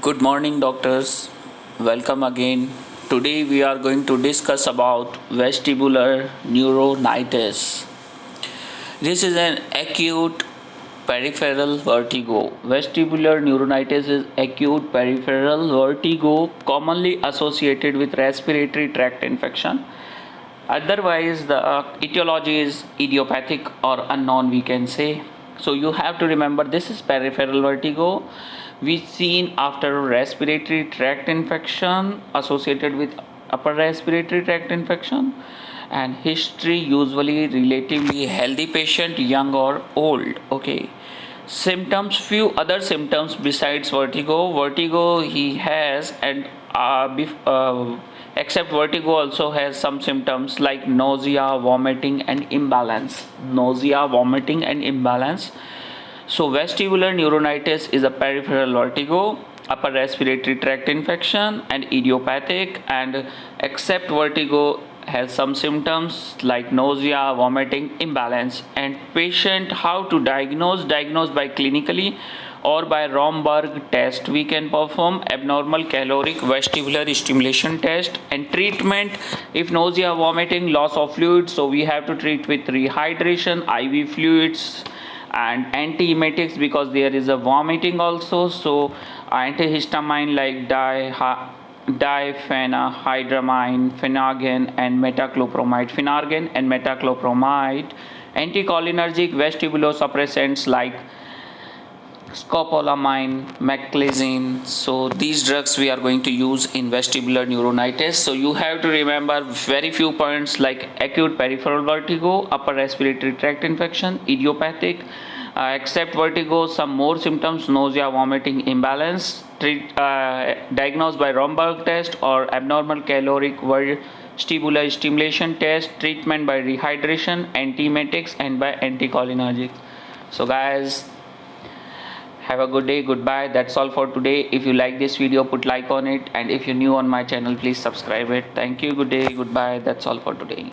Good morning, doctors. Welcome again. Today we are going to discuss about vestibular neuronitis. This is an acute peripheral vertigo. Vestibular neuronitis is acute peripheral vertigo commonly associated with respiratory tract infection. Otherwise, the etiology is idiopathic or unknown, we can say. So you have to remember this is peripheral vertigo. We seen after respiratory tract infection associated with upper respiratory tract infection, and history usually relatively healthy patient, young or old. Okay. Symptoms, few other symptoms besides vertigo he has, and except vertigo also has some symptoms like nausea, vomiting and imbalance. So vestibular neuronitis is a peripheral vertigo, upper respiratory tract infection and idiopathic, and except vertigo has some symptoms like nausea, vomiting, imbalance. And patient, how to diagnose by clinically or by Romberg test. We can perform abnormal caloric vestibular stimulation test. And treatment, if nausea, vomiting, loss of fluid, so we have to treat with rehydration, IV fluids and antiemetics because there is a vomiting also. So antihistamine like diphenhydramine, Phenergan and metoclopramide, anticholinergic vestibulosuppressants like scopolamine, meclizine. So these drugs we are going to use in vestibular neuronitis. So you have to remember very few points like acute peripheral vertigo, upper respiratory tract infection, idiopathic, except vertigo, some more symptoms, nausea, vomiting, imbalance, diagnosed by Romberg test or abnormal caloric vestibular stimulation test, treatment by rehydration, antiemetics and by anticholinergics. So guys, have a good day. Goodbye. That's all for today. If you like this video, put like on it, and if you're new on my channel, please subscribe it. Thank you. Good day. Goodbye. That's all for today.